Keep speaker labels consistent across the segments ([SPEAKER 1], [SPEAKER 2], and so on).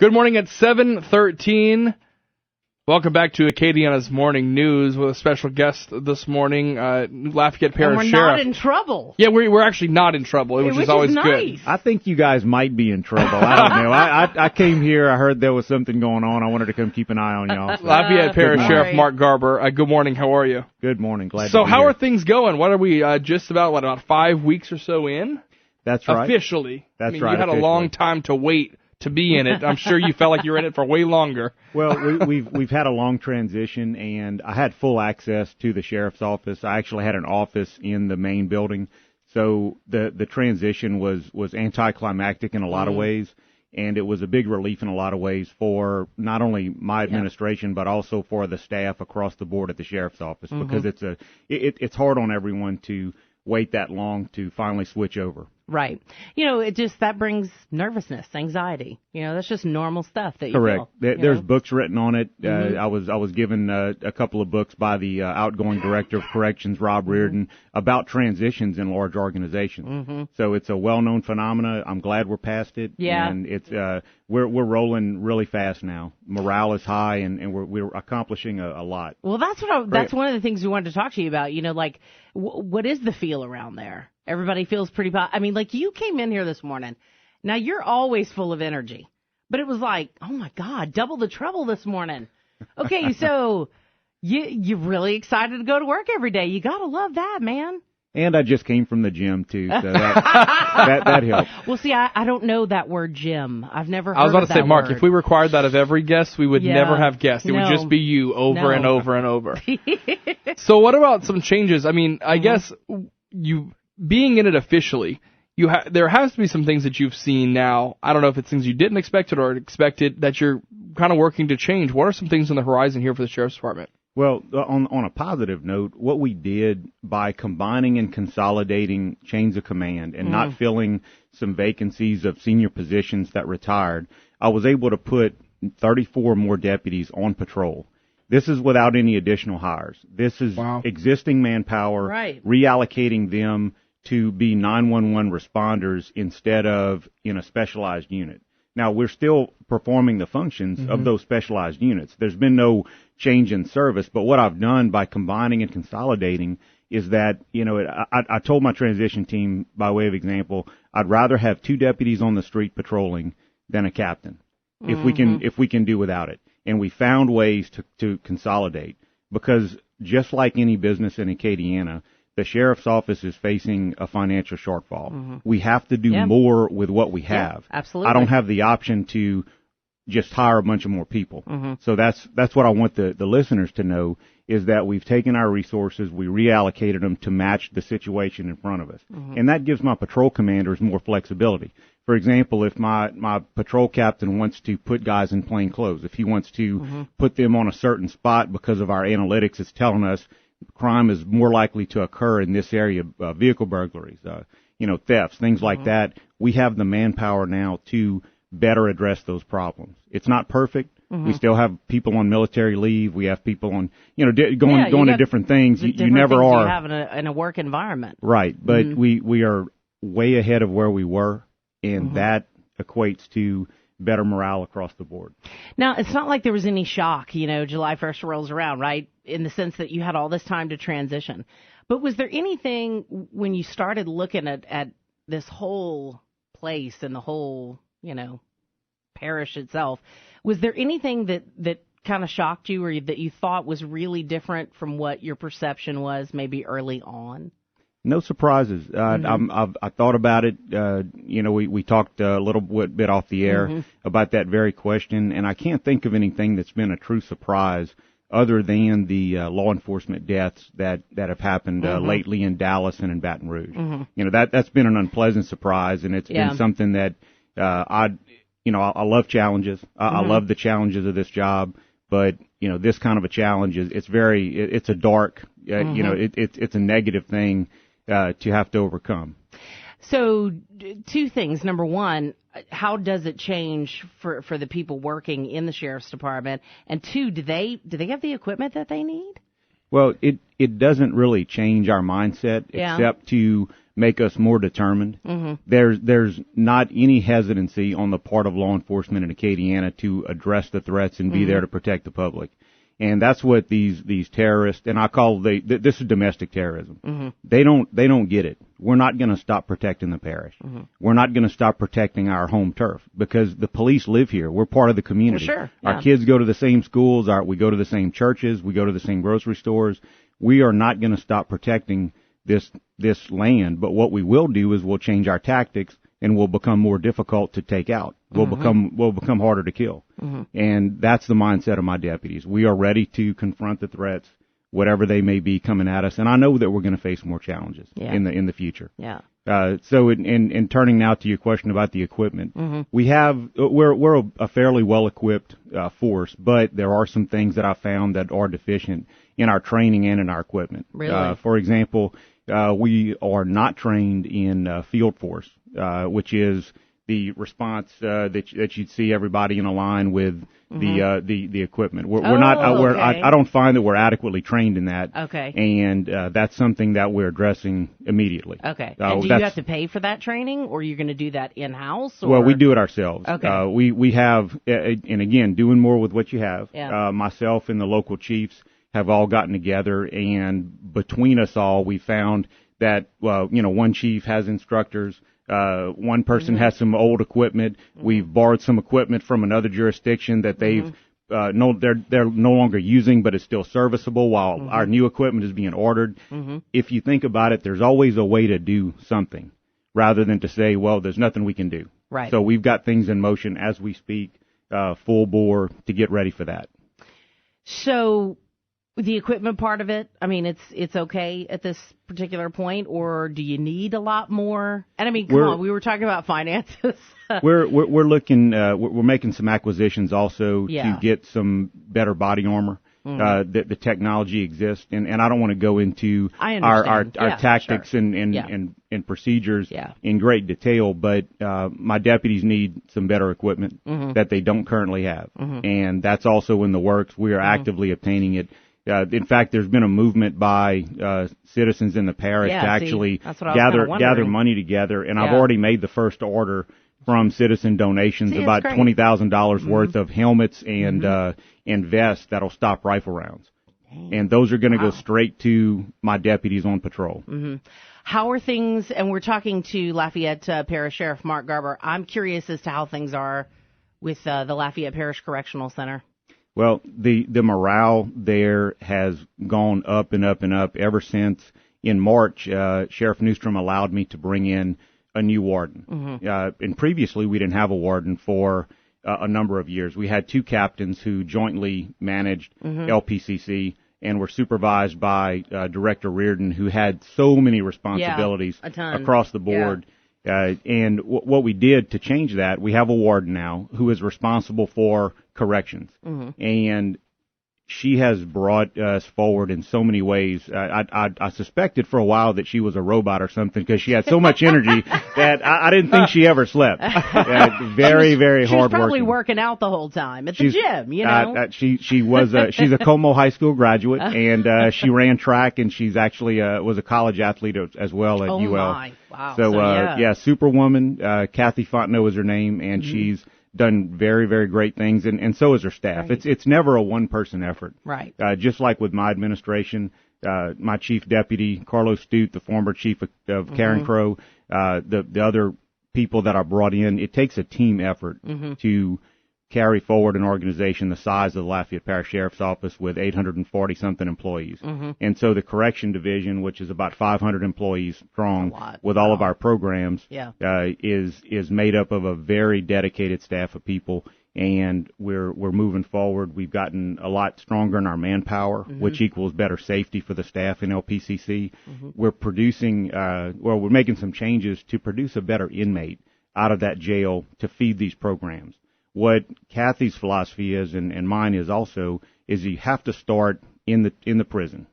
[SPEAKER 1] Good morning at 7:13. Welcome back to Acadiana's Morning News with a special guest this morning, Lafayette Parish
[SPEAKER 2] and we're
[SPEAKER 1] Sheriff.
[SPEAKER 2] not in trouble.
[SPEAKER 1] Yeah, we're actually not in trouble, which is always
[SPEAKER 2] nice.
[SPEAKER 1] good.
[SPEAKER 3] I think you guys might be in trouble. I don't know. I came here. I heard there was something going on. I wanted to come keep an eye on y'all. So.
[SPEAKER 1] Lafayette Parish Sheriff Mark Garber. Good morning. How are you?
[SPEAKER 3] Good morning. Glad to be
[SPEAKER 1] So how
[SPEAKER 3] here.
[SPEAKER 1] are things going? What are we just about 5 weeks or so in?
[SPEAKER 3] That's right.
[SPEAKER 1] Officially.
[SPEAKER 3] That's
[SPEAKER 1] right.
[SPEAKER 3] right.
[SPEAKER 1] You had a long time to wait to be in it. I'm sure you felt like you were in it for way longer.
[SPEAKER 3] Well, we've had a long transition, and I had full access to the sheriff's office. I actually had an office in the main building, so the transition was anticlimactic in a lot of ways, and it was a big relief in a lot of ways for not only my administration but also for the staff across the board at the sheriff's office because it's hard on everyone to wait that long to finally switch over.
[SPEAKER 2] Right. That brings nervousness, anxiety. That's just normal stuff that you
[SPEAKER 3] Correct.
[SPEAKER 2] feel.
[SPEAKER 3] There's books written on it. I was given a couple of books by the outgoing director of corrections, Rob Reardon, about transitions in large organizations. So it's a well-known phenomena. I'm glad we're past it.
[SPEAKER 2] Yeah.
[SPEAKER 3] And it's we're rolling really fast now. Morale is high, and we're accomplishing a lot.
[SPEAKER 2] Well, that's one of the things we wanted to talk to you about. What is the feel around there? Everybody feels pretty you came in here this morning. Now, you're always full of energy. But it was like, oh, my God, double the trouble this morning. Okay, so you're really excited to go to work every day. You got to love that, man.
[SPEAKER 3] And I just came from the gym, too, so that helped.
[SPEAKER 2] Well, see, I don't know that word gym. I've never heard
[SPEAKER 1] I was about
[SPEAKER 2] of
[SPEAKER 1] to say,
[SPEAKER 2] that
[SPEAKER 1] Mark,
[SPEAKER 2] word.
[SPEAKER 1] if we required that of every guest, we would never have guests. It would just be you over and over and over. So what about some changes? I guess you being in it officially, there has to be some things that you've seen now. I don't know if it's things you didn't expect or expected that you're kind of working to change. What are some things on the horizon here for the Sheriff's Department?
[SPEAKER 3] Well, on a positive note, what we did by combining and consolidating chains of command and not filling some vacancies of senior positions that retired, I was able to put 34 more deputies on patrol. This is without any additional hires. This is existing manpower, reallocating them to be 911 responders instead of in a specialized unit. Now, we're still performing the functions of those specialized units. There's been no change in service, but what I've done by combining and consolidating is that, I told my transition team, by way of example, I'd rather have 2 deputies on the street patrolling than a captain, if we can do without it. And we found ways to consolidate, because just like any business in Acadiana, the sheriff's office is facing a financial shortfall. We have to do more with what we have.
[SPEAKER 2] Yeah, absolutely.
[SPEAKER 3] I don't have the option to just hire a bunch of more people. So that's what I want the listeners to know, is that we've taken our resources, we reallocated them to match the situation in front of us. And that gives my patrol commanders more flexibility. For example, if my patrol captain wants to put guys in plain clothes, if he wants to put them on a certain spot because of our analytics, it's telling us crime is more likely to occur in this area, vehicle burglaries, thefts, things like that. We have the manpower now to better address those problems. It's not perfect. We still have people on military leave. We have people on, going to different things. You never are.
[SPEAKER 2] You have in a work environment.
[SPEAKER 3] Right. But we are way ahead of where we were, and that equates to better morale across the board.
[SPEAKER 2] Now, it's not like there was any shock, July 1st rolls around, right? In the sense that you had all this time to transition. But was there anything when you started looking at this whole place and the whole, parish itself, was there anything that kind of shocked you or that you thought was really different from what your perception was maybe early on?
[SPEAKER 3] No surprises. I thought about it. We talked a little bit off the air about that very question, and I can't think of anything that's been a true surprise other than the law enforcement deaths that have happened lately in Dallas and in Baton Rouge. That's been an unpleasant surprise, and it's been something that I love challenges. I love the challenges of this job, but this kind of a challenge it's a dark, it's a negative thing to have to overcome.
[SPEAKER 2] So 2 things. Number one, how does it change for the people working in the sheriff's department? And 2, do they have the equipment that they need?
[SPEAKER 3] Well, it doesn't really change our mindset except to make us more determined. There's not any hesitancy on the part of law enforcement in Acadiana to address the threats and be there to protect the public. And that's what these terrorists, and I call this is domestic terrorism. They don't get it. We're not going to stop protecting the parish. We're not going to stop protecting our home turf because the police live here. We're part of the community.
[SPEAKER 2] Well, sure. Yeah.
[SPEAKER 3] Our kids go to the same schools. We go to the same churches. We go to the same grocery stores. We are not going to stop protecting this land. But what we will do is we'll change our tactics and will become more difficult to take out. We'll become harder to kill. And that's the mindset of my deputies. We are ready to confront the threats, whatever they may be coming at us. And I know that we're going to face more challenges in the future.
[SPEAKER 2] Yeah.
[SPEAKER 3] So in turning now to your question about the equipment, we're a fairly well equipped force, but there are some things that I found that are deficient in our training and in our equipment.
[SPEAKER 2] Really?
[SPEAKER 3] For example, we are not trained in field force, which is the response that you'd see everybody in a line with the equipment. We're not. I don't find that we're adequately trained in that.
[SPEAKER 2] Okay.
[SPEAKER 3] And that's something that we're addressing immediately.
[SPEAKER 2] Okay. And do you have to pay for that training, or are you going to do that in house?
[SPEAKER 3] Well, we do it ourselves.
[SPEAKER 2] Okay.
[SPEAKER 3] We have, and again, doing more with what you have.
[SPEAKER 2] Yeah.
[SPEAKER 3] Myself and the local chiefs have all gotten together, and between us all, we found that one chief has instructors. One person has some old equipment. We've borrowed some equipment from another jurisdiction that they've they're no longer using, but it's still serviceable while our new equipment is being ordered. If you think about it, there's always a way to do something rather than to say, well, there's nothing we can do.
[SPEAKER 2] Right.
[SPEAKER 3] So we've got things in motion as we speak, full bore to get ready for that.
[SPEAKER 2] So the equipment part of it, I mean, it's okay at this particular point, or do you need a lot more? And I mean, come on, we were talking about finances.
[SPEAKER 3] we're looking, we're making some acquisitions also to get some better body armor. The technology exists, and I don't want to go into our tactics and procedures in great detail, but my deputies need some better equipment that they don't currently have, and that's also in the works. We are actively obtaining it. In fact, there's been a movement by citizens in the parish to actually gather money together, and I've already made the first order from citizen donations, about $20,000 worth of helmets and vests that'll stop rifle rounds. Dang. And those are going to go straight to my deputies on patrol.
[SPEAKER 2] How are things, and we're talking to Lafayette Parish Sheriff Mark Garber, I'm curious as to how things are with the Lafayette Parish Correctional Center.
[SPEAKER 3] Well, the morale there has gone up and up and up ever since in March. Sheriff Newstrom allowed me to bring in a new warden. And previously we didn't have a warden for a number of years. We had two captains who jointly managed LPCC and were supervised by Director Reardon, who had so many responsibilities across the board. And what we did to change that, we have a warden now who is responsible for corrections. And she has brought us forward in so many ways. I suspected for a while that she was a robot or something because she had so much energy that I didn't think she ever slept. Very, very hard working. She was
[SPEAKER 2] probably working out the whole time at the gym, you know.
[SPEAKER 3] She's a Como High School graduate, and she ran track, and she's actually was a college athlete as well at UL.
[SPEAKER 2] My. Wow.
[SPEAKER 3] So, Superwoman, Kathy Fontenot is her name, and she's done very, very great things, and so is her staff. Right. It's never a one-person effort.
[SPEAKER 2] Right.
[SPEAKER 3] Just like with my administration, my chief deputy, Carlos Stute, the former chief of Karen Crow, the other people that are brought in, it takes a team effort to carry forward an organization the size of the Lafayette Parish Sheriff's Office with 840-something employees. And so the Correction Division, which is about 500 employees strong with all of our programs, is made up of a very dedicated staff of people, and we're moving forward. We've gotten a lot stronger in our manpower, which equals better safety for the staff in LPCC. We're producing, we're making some changes to produce a better inmate out of that jail to feed these programs. What Kathy's philosophy is, and mine is also, is you have to start in the prison.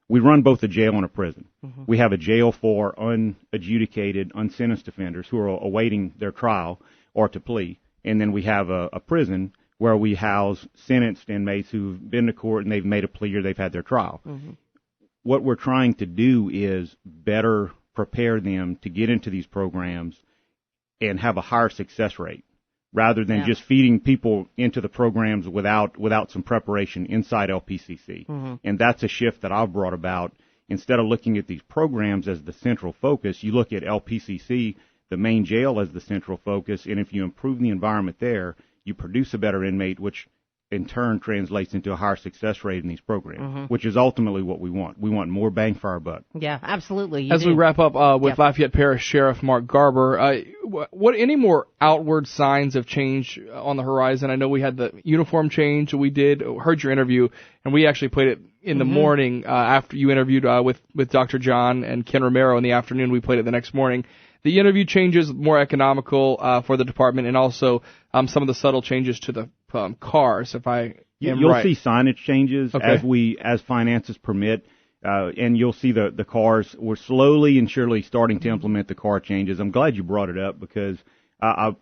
[SPEAKER 3] We run both a jail and a prison. We have a jail for unadjudicated, unsentenced offenders who are awaiting their trial or to plea, and then we have a prison where we house sentenced inmates who've been to court and they've made a plea or they've had their trial. What we're trying to do is better prepare them to get into these programs and have a higher success rate, rather than just feeding people into the programs without some preparation inside LPCC. Mm-hmm. And that's a shift that I've brought about. Instead of looking at these programs as the central focus, you look at LPCC, the main jail, as the central focus, and if you improve the environment there, you produce a better inmate, which in turn translates into a higher success rate in these programs, which is ultimately what we want. We want more bang for our buck.
[SPEAKER 2] Yeah, absolutely.
[SPEAKER 1] As we wrap up with Lafayette Parish Sheriff Mark Garber, what any more outward signs of change on the horizon? I know we had the uniform change. We heard your interview, and we actually played it in the morning after you interviewed with Dr. John and Ken Romero in the afternoon. We played it the next morning. The interview changes, more economical for the department, and also some of the subtle changes to the cars. If you'll
[SPEAKER 3] see signage changes as finances permit, and you'll see the cars. We're slowly and surely starting to implement the car changes. I'm glad you brought it up, because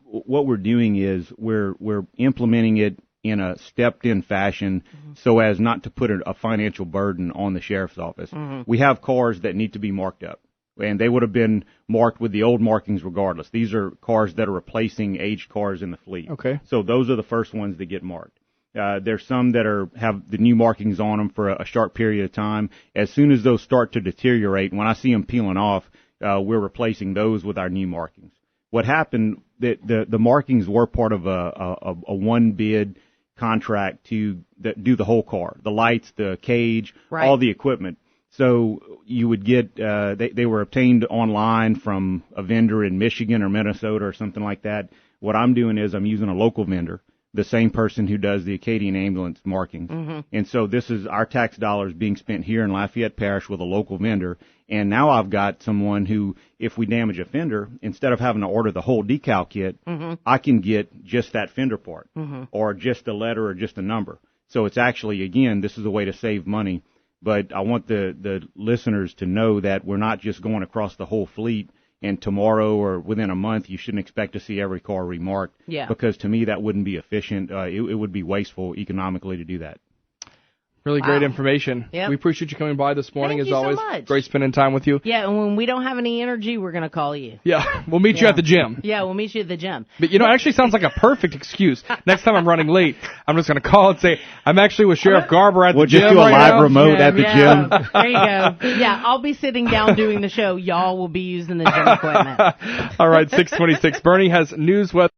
[SPEAKER 3] what we're doing is we're implementing it in a stepped-in fashion, so as not to put a financial burden on the sheriff's office. We have cars that need to be marked up, and they would have been marked with the old markings regardless. These are cars that are replacing aged cars in the fleet.
[SPEAKER 1] Okay.
[SPEAKER 3] So those are the first ones that get marked. There's some that have the new markings on them for a short period of time. As soon as those start to deteriorate, when I see them peeling off, we're replacing those with our new markings. What happened, the markings were part of a one bid contract to do the whole car, the lights, the cage, all the equipment. So you would get, they were obtained online from a vendor in Michigan or Minnesota or something like that. What I'm doing is I'm using a local vendor, the same person who does the Acadian ambulance markings. And so this is our tax dollars being spent here in Lafayette Parish with a local vendor. And now I've got someone who, if we damage a fender, instead of having to order the whole decal kit, I can get just that fender part or just a letter or just a number. So it's actually, again, this is a way to save money. But I want the listeners to know that we're not just going across the whole fleet, and tomorrow or within a month you shouldn't expect to see every car remarked. Yeah. Because to me that wouldn't be efficient. It would be wasteful economically to do that.
[SPEAKER 1] Really great information. Yep. We appreciate you coming by this morning.
[SPEAKER 2] Thank
[SPEAKER 1] as always.
[SPEAKER 2] So much.
[SPEAKER 1] Great spending time with you.
[SPEAKER 2] Yeah, and when we don't have any energy, we're going to call you.
[SPEAKER 1] Yeah, we'll meet you at the gym.
[SPEAKER 2] Yeah, we'll meet you at the gym.
[SPEAKER 1] But, it actually sounds like a perfect excuse. Next time I'm running late, I'm just going to call and say, I'm actually with Sheriff Garber at the gym.
[SPEAKER 3] We'll just do a live remote at the gym.
[SPEAKER 2] There you go. Yeah, I'll be sitting down doing the show. Y'all will be using the gym equipment.
[SPEAKER 1] All right, 6:26. Bernie has news, weather.